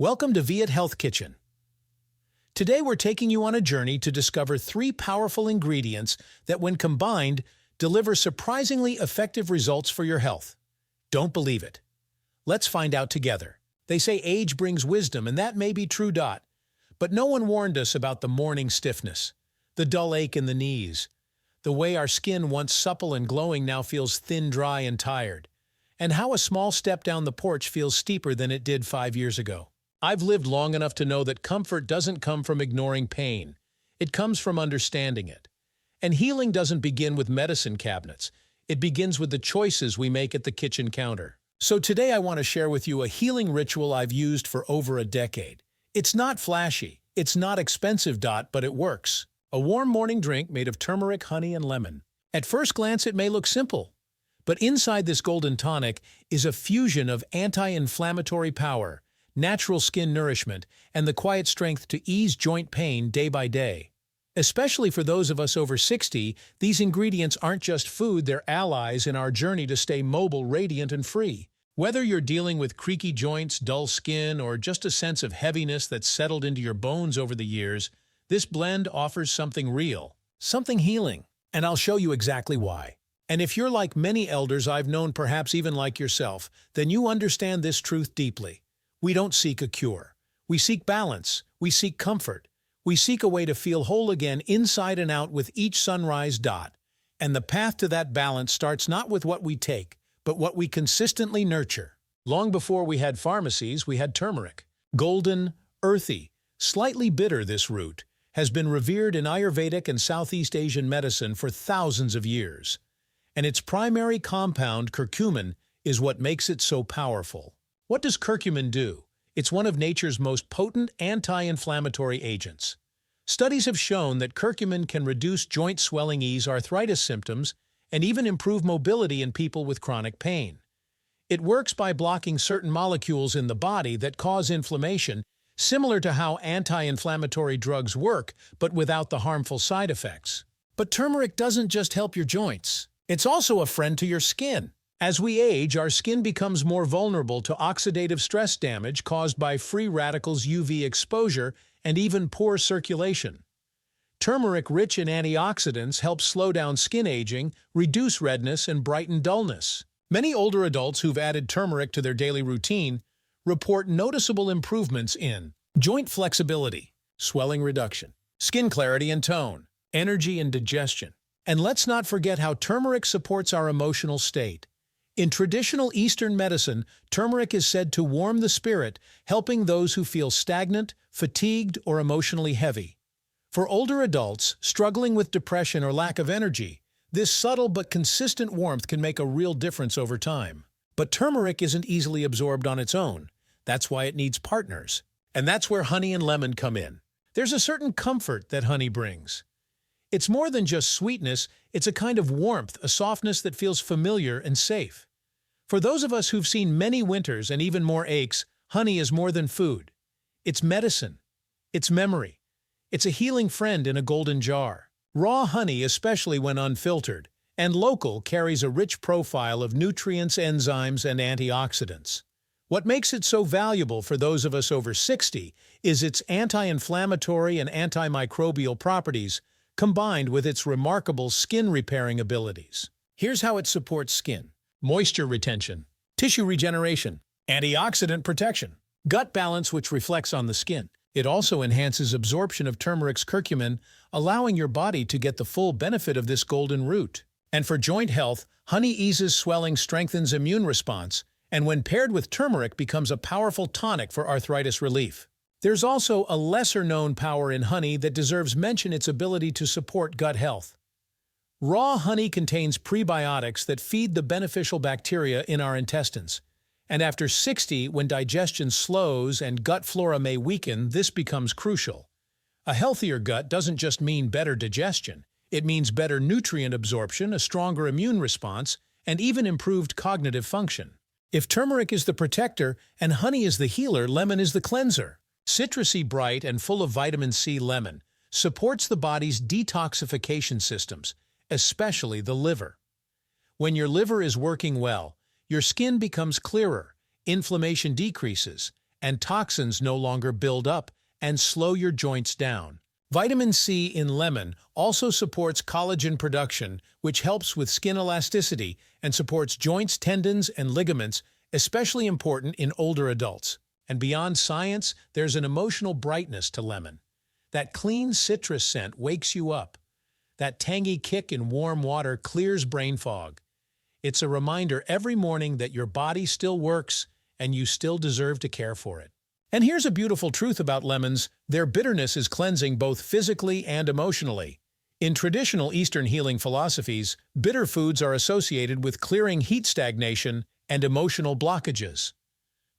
Welcome to Viet Health Kitchen. Today we're taking you on a journey to discover 3 powerful ingredients that, when combined, deliver surprisingly effective results for your health. Don't believe it? Let's find out together. They say age brings wisdom, and that may be true. But no one warned us about the morning stiffness, the dull ache in the knees, the way our skin, once supple and glowing, now feels thin, dry, and tired, and how a small step down the porch feels steeper than it did 5 years ago. I've lived long enough to know that comfort doesn't come from ignoring pain. It comes from understanding it. And healing doesn't begin with medicine cabinets. It begins with the choices we make at the kitchen counter. So today I want to share with you a healing ritual I've used for over a decade. It's not flashy, it's not expensive, but it works. A warm morning drink made of turmeric, honey, and lemon. At first glance it may look simple, but inside this golden tonic is a fusion of anti-inflammatory power, natural skin nourishment, and the quiet strength to ease joint pain day by day. Especially for those of us over 60, these ingredients aren't just food, they're allies in our journey to stay mobile, radiant, and free. Whether you're dealing with creaky joints, dull skin, or just a sense of heaviness that's settled into your bones over the years, this blend offers something real, something healing, and I'll show you exactly why. And if you're like many elders I've known, perhaps even like yourself, then you understand this truth deeply. We don't seek a cure. We seek balance. We seek comfort. We seek a way to feel whole again inside and out with each sunrise. And the path to that balance starts not with what we take, but what we consistently nurture. Long before we had pharmacies, we had turmeric. Golden, earthy, slightly bitter, this root has been revered in Ayurvedic and Southeast Asian medicine for thousands of years. And its primary compound, curcumin, is what makes it so powerful. What does curcumin do? It's one of nature's most potent anti-inflammatory agents. Studies have shown that curcumin can reduce joint swelling, ease arthritis symptoms, and even improve mobility in people with chronic pain. It works by blocking certain molecules in the body that cause inflammation, similar to how anti-inflammatory drugs work, but without the harmful side effects. But turmeric doesn't just help your joints. It's also a friend to your skin. As we age, our skin becomes more vulnerable to oxidative stress damage caused by free radicals, UV exposure, and even poor circulation. Turmeric, rich in antioxidants, helps slow down skin aging, reduce redness, and brighten dullness. Many older adults who've added turmeric to their daily routine report noticeable improvements in joint flexibility, swelling reduction, skin clarity and tone, energy and digestion. And let's not forget how turmeric supports our emotional state. In traditional Eastern medicine, turmeric is said to warm the spirit, helping those who feel stagnant, fatigued, or emotionally heavy. For older adults struggling with depression or lack of energy, this subtle but consistent warmth can make a real difference over time. But turmeric isn't easily absorbed on its own. That's why it needs partners. And that's where honey and lemon come in. There's a certain comfort that honey brings. It's more than just sweetness, it's a kind of warmth, a softness that feels familiar and safe. For those of us who've seen many winters and even more aches, honey is more than food. It's medicine. It's memory. It's a healing friend in a golden jar. Raw honey, especially when unfiltered, and local, carries a rich profile of nutrients, enzymes, and antioxidants. What makes it so valuable for those of us over 60 is its anti-inflammatory and antimicrobial properties, combined with its remarkable skin-repairing abilities. Here's how it supports skin: moisture retention, tissue regeneration, antioxidant protection, gut balance, which reflects on the skin. It also enhances absorption of turmeric's curcumin, allowing your body to get the full benefit of this golden root. And for joint health, honey eases swelling, strengthens immune response, and when paired with turmeric becomes a powerful tonic for arthritis relief. There's also a lesser-known power in honey that deserves mention: its ability to support gut health. Raw honey contains prebiotics that feed the beneficial bacteria in our intestines. And after 60, when digestion slows and gut flora may weaken, this becomes crucial. A healthier gut doesn't just mean better digestion. It means better nutrient absorption, a stronger immune response, and even improved cognitive function. If turmeric is the protector and honey is the healer, lemon is the cleanser. Citrusy, bright, and full of vitamin C, lemon supports the body's detoxification systems, especially the liver. When your liver is working well, your skin becomes clearer, inflammation decreases, and toxins no longer build up and slow your joints down. Vitamin C in lemon also supports collagen production, which helps with skin elasticity and supports joints, tendons, and ligaments, especially important in older adults. And beyond science, there's an emotional brightness to lemon. That clean citrus scent wakes you up. That tangy kick in warm water clears brain fog. It's a reminder every morning that your body still works and you still deserve to care for it. And here's a beautiful truth about lemons: their bitterness is cleansing both physically and emotionally. In traditional Eastern healing philosophies, bitter foods are associated with clearing heat stagnation and emotional blockages.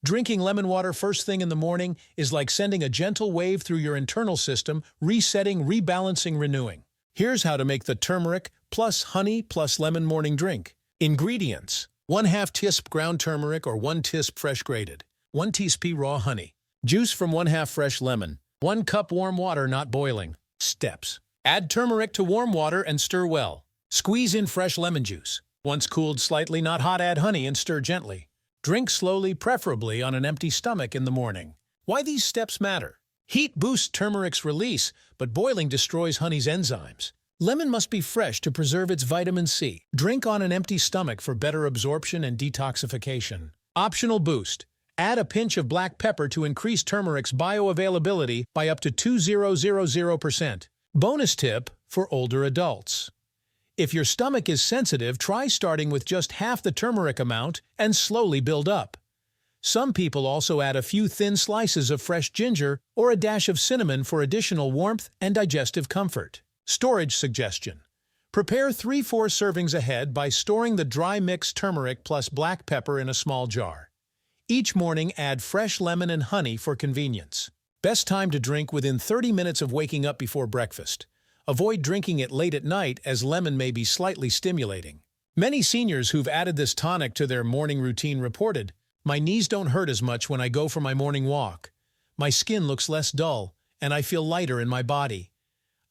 Drinking lemon water first thing in the morning is like sending a gentle wave through your internal system, resetting, rebalancing, renewing. Here's how to make the turmeric plus honey plus lemon morning drink. Ingredients: 1/2 teaspoon ground turmeric or 1 teaspoon fresh grated, 1 teaspoon raw honey, juice from 1/2 fresh lemon, 1 cup warm water not boiling. Steps: add turmeric to warm water and stir well. Squeeze in fresh lemon juice. Once cooled slightly, not hot, add honey and stir gently. Drink slowly, preferably on an empty stomach in the morning. Why these steps matter: heat boosts turmeric's release, but boiling destroys honey's enzymes. Lemon must be fresh to preserve its vitamin C. Drink on an empty stomach for better absorption and detoxification. Optional boost: add a pinch of black pepper to increase turmeric's bioavailability by up to 2000%. Bonus tip for older adults: if your stomach is sensitive, try starting with just half the turmeric amount and slowly build up. Some people also add a few thin slices of fresh ginger or a dash of cinnamon for additional warmth and digestive comfort. Storage suggestion: prepare 3-4 servings ahead by storing the dry mixed turmeric plus black pepper in a small jar. Each morning, add fresh lemon and honey for convenience. Best time to drink within 30 minutes of waking up before breakfast. Avoid drinking it late at night, as lemon may be slightly stimulating. Many seniors who've added this tonic to their morning routine reported, "My knees don't hurt as much when I go for my morning walk. My skin looks less dull, and I feel lighter in my body.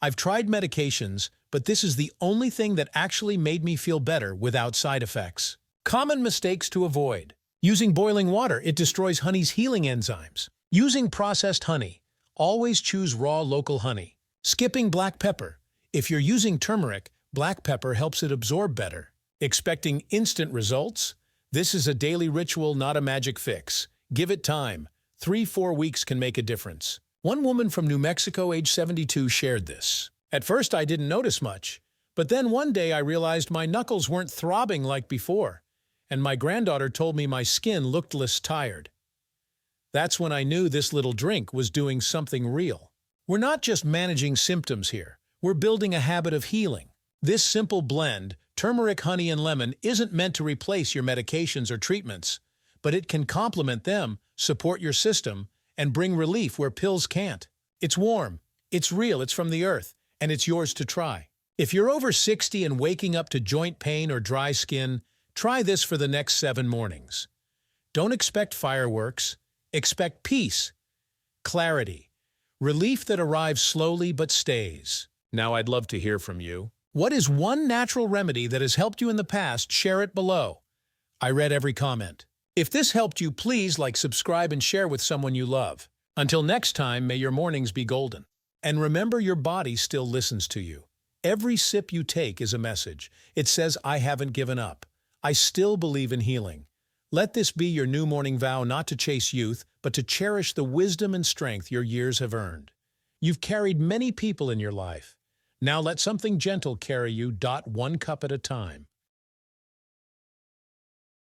I've tried medications, but this is the only thing that actually made me feel better without side effects." Common mistakes to avoid: using boiling water, it destroys honey's healing enzymes. Using processed honey, always choose raw local honey. Skipping black pepper: if you're using turmeric, black pepper helps it absorb better. Expecting instant results? This is a daily ritual, not a magic fix. Give it time. 3-4 weeks can make a difference. One woman from New Mexico, age 72, shared this. "At first I didn't notice much, but then one day I realized my knuckles weren't throbbing like before, and my granddaughter told me my skin looked less tired. That's when I knew this little drink was doing something real." We're not just managing symptoms here, we're building a habit of healing. This simple blend, turmeric, honey, and lemon, isn't meant to replace your medications or treatments, but it can complement them, support your system, and bring relief where pills can't. It's warm, it's real, it's from the earth, and it's yours to try. If you're over 60 and waking up to joint pain or dry skin, try this for the next 7 mornings. Don't expect fireworks, expect peace, clarity, relief that arrives slowly but stays. Now I'd love to hear from you. What is one natural remedy that has helped you in the past? Share it below. I read every comment. If this helped you, please like, subscribe, and share with someone you love. Until next time, may your mornings be golden. And remember, your body still listens to you. Every sip you take is a message. It says, "I haven't given up. I still believe in healing." Let this be your new morning vow, not to chase youth, but to cherish the wisdom and strength your years have earned. You've carried many people in your life. Now let something gentle carry you, 1 cup at a time.